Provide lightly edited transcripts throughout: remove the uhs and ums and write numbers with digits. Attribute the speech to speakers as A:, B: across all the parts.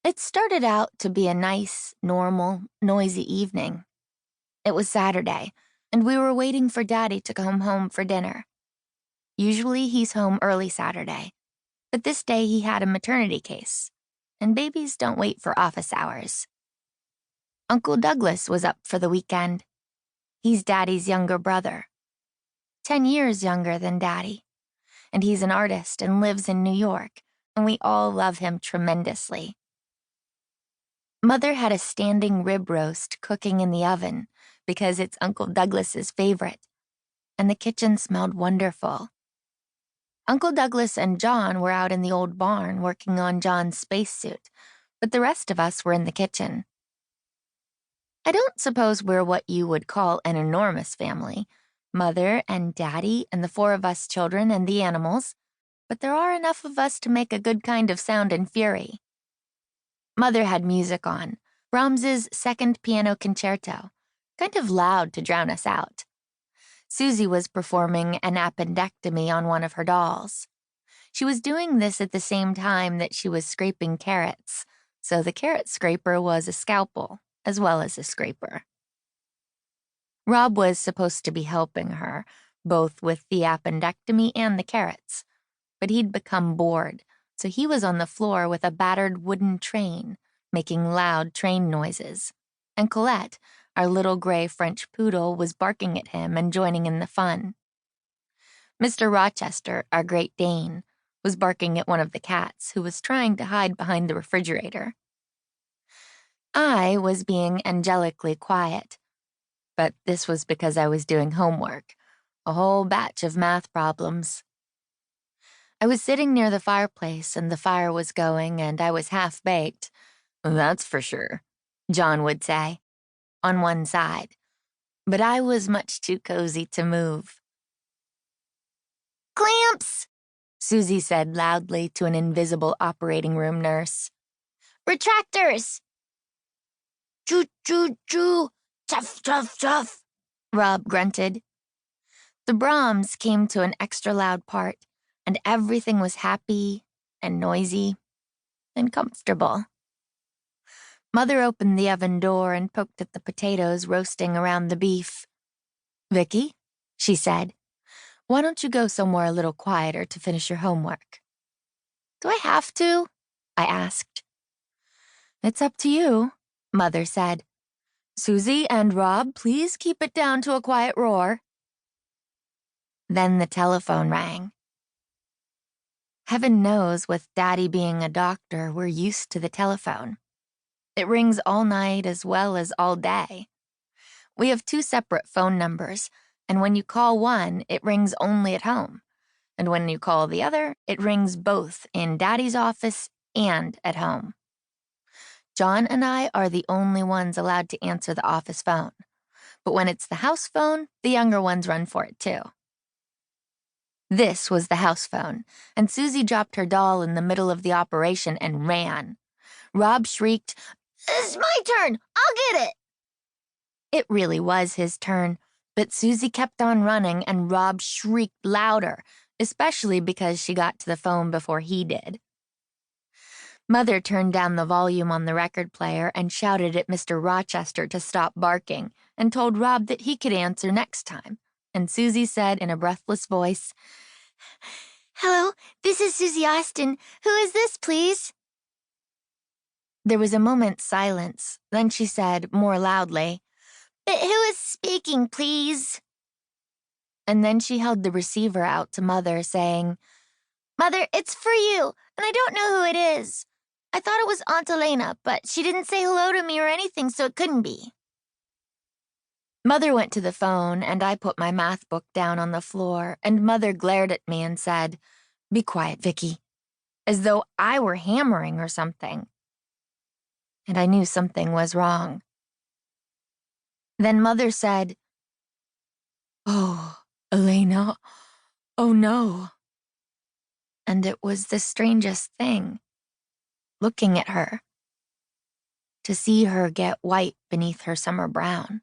A: It started out to be a nice, normal, noisy evening. It was Saturday, and we were waiting for Daddy to come home for dinner. Usually he's home early Saturday, but this day he had a maternity case, and babies don't wait for office hours. Uncle Douglas was up for the weekend. He's Daddy's younger brother, 10 years younger than Daddy, and he's an artist and lives in New York, and we all love him tremendously. Mother had a standing rib roast cooking in the oven because it's Uncle Douglas's favorite, and the kitchen smelled wonderful. Uncle Douglas and John were out in the old barn working on John's spacesuit, but the rest of us were in the kitchen. I don't suppose we're what you would call an enormous family, Mother and Daddy and the 4 of us children and the animals, but there are enough of us to make a good kind of sound and fury. Mother had music on, Brahms's Second Piano Concerto, kind of loud to drown us out. Suzy was performing an appendectomy on one of her dolls. She was doing this at the same time that she was scraping carrots, so the carrot scraper was a scalpel as well as a scraper. Rob was supposed to be helping her, both with the appendectomy and the carrots, but he'd become bored, so he was on the floor with a battered wooden train, making loud train noises, and Colette, our little gray French poodle, was barking at him and joining in the fun. Mr. Rochester, our Great Dane, was barking at one of the cats who was trying to hide behind the refrigerator. I was being angelically quiet, but this was because I was doing homework, a whole batch of math problems. I was sitting near the fireplace and the fire was going and I was half-baked. "That's for sure," John would say, on one side, but I was much too cozy to move. "Clamps," Suzy said loudly to an invisible operating room nurse. "Retractors." "Choo, choo, choo, chuff, chuff, chuff," Rob grunted. The Brahms came to an extra loud part, and everything was happy and noisy and comfortable. Mother opened the oven door and poked at the potatoes roasting around the beef. "Vicky," she said, "why don't you go somewhere a little quieter to finish your homework?" "Do I have to?" I asked. "It's up to you," Mother said. "Suzy and Rob, please keep it down to a quiet roar." Then the telephone rang. Heaven knows, with Daddy being a doctor, we're used to the telephone. It rings all night as well as all day. We have 2 separate phone numbers, and when you call one, it rings only at home. And when you call the other, it rings both in Daddy's office and at home. John and I are the only ones allowed to answer the office phone. But when it's the house phone, the younger ones run for it too. This was the house phone, and Suzy dropped her doll in the middle of the operation and ran. Rob shrieked, "It's my turn! I'll get it!" It really was his turn, but Suzy kept on running and Rob shrieked louder, especially because she got to the phone before he did. Mother turned down the volume on the record player and shouted at Mr. Rochester to stop barking and told Rob that he could answer next time. And Suzy said in a breathless voice, "Hello, this is Suzy Austin. Who is this, please?" There was a moment's silence. Then she said, more loudly, "But who is speaking, please?" And then she held the receiver out to Mother, saying, "Mother, it's for you, and I don't know who it is. I thought it was Aunt Elena, but she didn't say hello to me or anything, so it couldn't be." Mother went to the phone, and I put my math book down on the floor, and Mother glared at me and said, "Be quiet, Vicky," as though I were hammering or something. And I knew something was wrong. Then Mother said, "Oh, Elena, oh no." And it was the strangest thing, looking at her, to see her get white beneath her summer brown.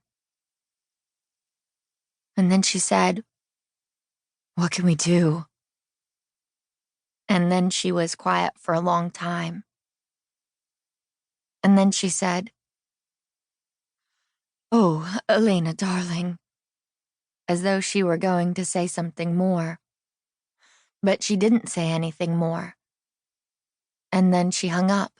A: And then she said, "What can we do?" And then she was quiet for a long time. And then she said, "Oh, Elena, darling," as though she were going to say something more. But she didn't say anything more. And then she hung up.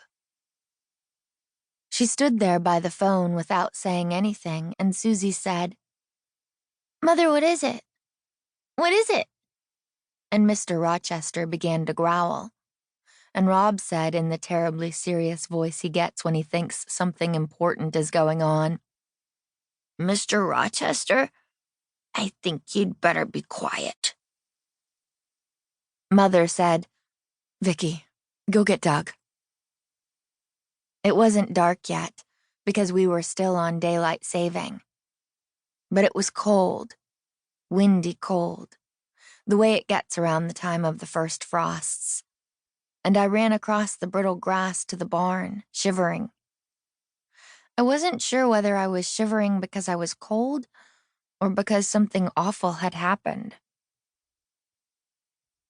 A: She stood there by the phone without saying anything, and Suzy said, "Mother, what is it? What is it?" And Mr. Rochester began to growl. And Rob said in the terribly serious voice he gets when he thinks something important is going on, "Mr. Rochester, I think you'd better be quiet." Mother said, "Vicky, go get Doug." It wasn't dark yet, because we were still on daylight saving. But it was cold, windy cold, the way it gets around the time of the first frosts. And I ran across the brittle grass to the barn, shivering. I wasn't sure whether I was shivering because I was cold or because something awful had happened.